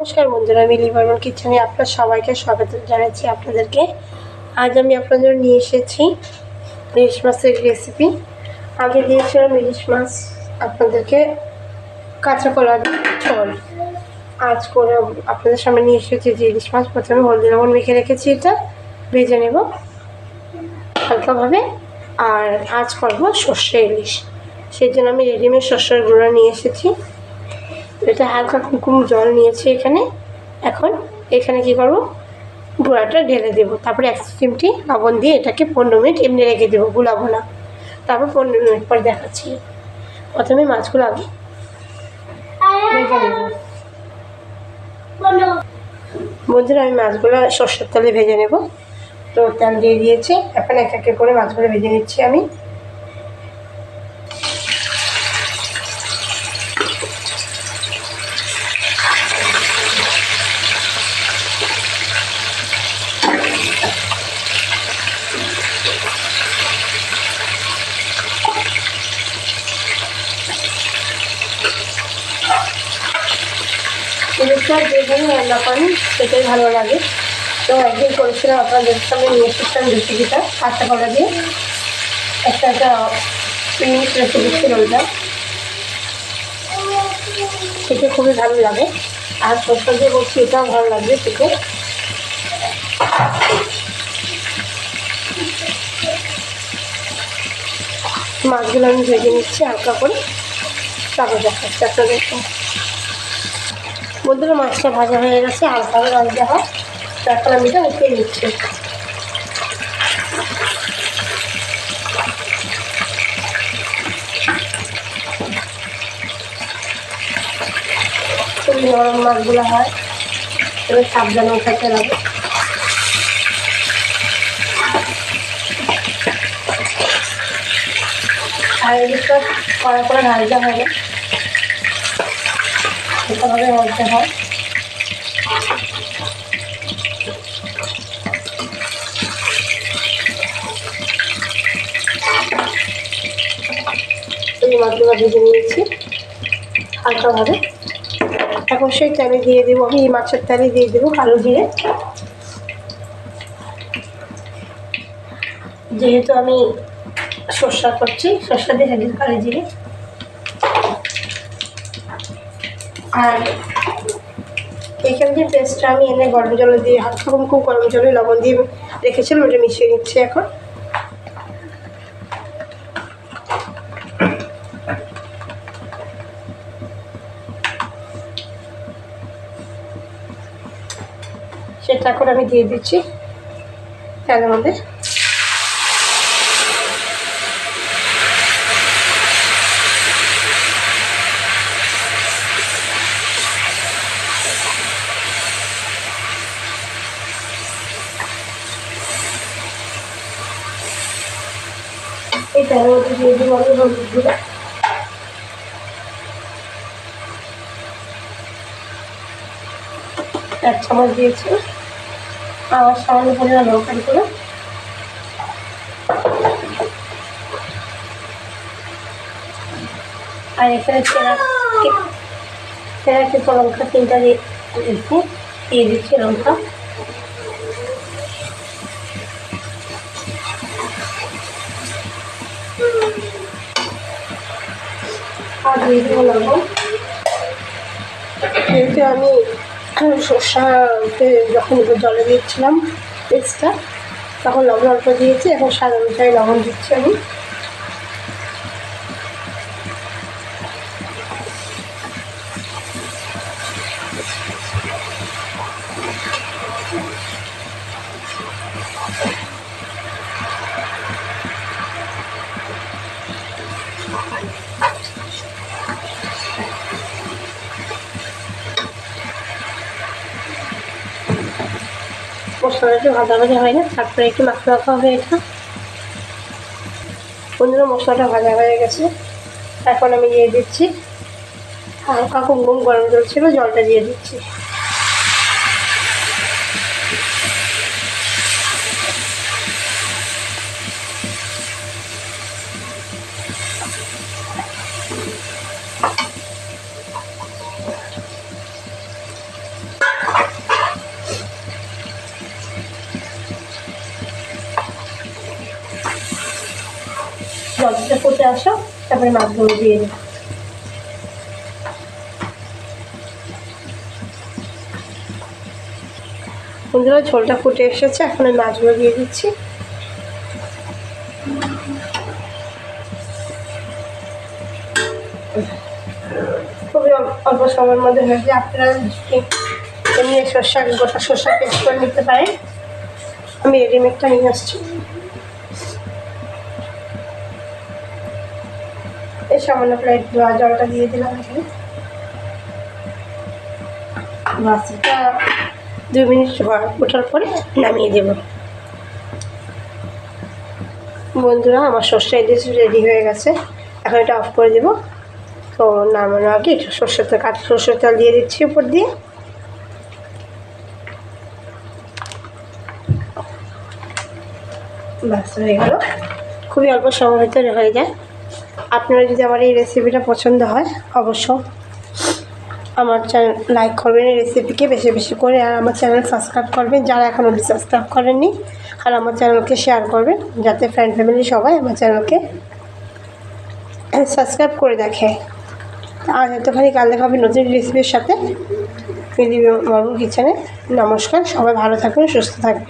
নমস্কার বন্ধুরা, আমি লিভারমান কিচেনে আপনার সবাইকে স্বাগত জানাচ্ছি। আপনাদেরকে আজ আমি আপনাদের নিয়ে এসেছি ইলিশ মাছের রেসিপি। আগে দিয়েছিলাম ইলিশ মাছ আপনাদেরকে কাঁচা কলা ঝোল। আজ করে আপনাদের সামনে নিয়ে এসেছি যে ইলিশ মাছ প্রথমে হলদি লবণ মেখে রেখেছি, এটা ভেজে নেব হালকাভাবে। আর আজ করবো সর্ষে ইলিশ, সেই জন্য আমি রেডিমেড সর্ষের গুঁড়া নিয়ে এসেছি। এটা হালকা কুমকুম জল নিয়েছি এখানে। এখন এখানে কি করব, গুঁড়াটা ঢেলে দেবো, তারপরে 1 চিমটি লবণ দিয়ে এটাকে 15 মিনিট এমনি রেখে দেবো, গুলাবো না। তারপর 15 মিনিট পর দেখাচ্ছি। প্রথমে মাছগুলো আগে ভেজে নেব। বন্ধুরা, আমি মাছগুলো সর্ষের তেলে ভেজে নেব। তো তেল দিয়ে দিয়েছি, এখন এক এক করে মাছগুলো ভেজে নিচ্ছি আমি। ইলিশটা যেখানে রান্না করেন সেটাই ভালো লাগে। তো একদিন করেছিলাম, আপনাদের সামনে নিয়ে এসেছিলাম রেসিপিটা কাঁচা কলা দিয়ে। একটা ইলিশ রেসিপি ছিল ওইটা, খেতে খুবই ভালো লাগে। আর সরষে দিয়ে বলছি, এটাও ভালো লাগবে খেতে। মাছগুলো আমি ভেজে নিচ্ছি হালকা করে, তারপর দেখাচ্ছি আপনাদেরকে। বন্ধুরা, মাছটা ভাজা হয়ে গেছে, হালকা ভাজা হয়। তারপর আমি এটা উঠিয়ে নিচ্ছি। খুবই নরম মাছগুলো হয়, এবার সাবধানেও থাকতে লাগে। আর এদিকটা কড়া করে ভাজতে হবে, এভাবে ভাজতে হয়। এই মাছগুলো ভেজে নিয়েছি হালকাভাবে। এখন সেই তেলে দিয়ে দেবো, আমি এই মাছের তেলে দিয়ে দেবো কালো জিরে। যেহেতু আমি সর্ষা করছি, সর্ষা দিয়ে দিন কালো জিরে। আর এইখানে যে পেস্টটা আমি এনে গরম জলে দিয়ে হালকা খুব গরম জলে লবণ দিয়ে রেখেছিলাম, ওটা মিশিয়ে নিচ্ছি এখন। সেটা এখন আমি দিয়ে দিচ্ছি তেলের মধ্যে। এই তেলের মধ্যে দিয়ে দিব আমি হলুদ গুঁড়ো, 1 চামচ দিয়েছি। আর সামান্য পরিমাণ লঙ্কার গুঁড়ো, আর এখানে সেরা কিছু লঙ্কা 3টা দিয়ে দিচ্ছি লঙ্কা। আর দিয়ে দেবো লবণ। যেহেতু আমি সর্ষাতে যখন জলে দিচ্ছিলাম পেস্টটা, তখন লবণ অল্প দিয়েছি, এখন স্বাদ অনুযায়ী লবণ দিচ্ছি আমি। মশলাটা ভাজা ভাজা হয় না, তারপরে একটু মাখা মাখা হবে এটা। বন্ধুরা, মশলাটা ভাজা হয়ে গেছে, এখন আমি দিয়ে দিচ্ছি হালকা কুমকুম গরম জল ছিল, জলটা দিয়ে দিচ্ছি। জলটা ফুটে আসো, তারপরে মাছগুলো দিয়ে দিই। বন্ধুরা ঝোলটা ফুটে এসেছে, এখন আমি মাছগুলো দিয়ে দিচ্ছি। খুবই অল্প সময়ের মধ্যে হয়ে যায়। আপনারা এমনি গোটা শসা পেস্ট করে নিতে পারেন। আমি রেডিমেডটা নিয়ে আসছি। এই সামান্য প্লেট জলটা দিয়ে দিলাম এখানে। মাছটা 2 মিনিট ওঠার পরে নামিয়ে দেব। বন্ধুরা আমার সর্ষে ইলিশ রেডি হয়ে গেছে, এখন এটা অফ করে দেব। তো নামানোর আগে একটু সর্ষের তেল দিয়ে দিচ্ছি উপর দিয়ে। ব্যাস হয়ে গেল, খুবই অল্প সময় ভিতরে হয়ে যায়। আপনারা যদি আমার এই রেসিপিটা পছন্দ হয় অবশ্য আমার চ্যানেল লাইক করবেন, এই রেসিপিকে বেশি বেশি করে, আর আমার চ্যানেল সাবস্ক্রাইব করবেন যারা এখনও সাবস্ক্রাইব করেননি, আর আমার চ্যানেলকে শেয়ার করবেন যাতে ফ্রেন্ড ফ্যামিলি সবাই আমার চ্যানেলকে সাবস্ক্রাইব করে দেখে। আর এতখানি কাল দেখা হবে নতুন রেসিপির সাথে মিলি মর্মন কিচেনে। নমস্কার, সবাই ভালো থাকবেন, সুস্থ থাকবেন।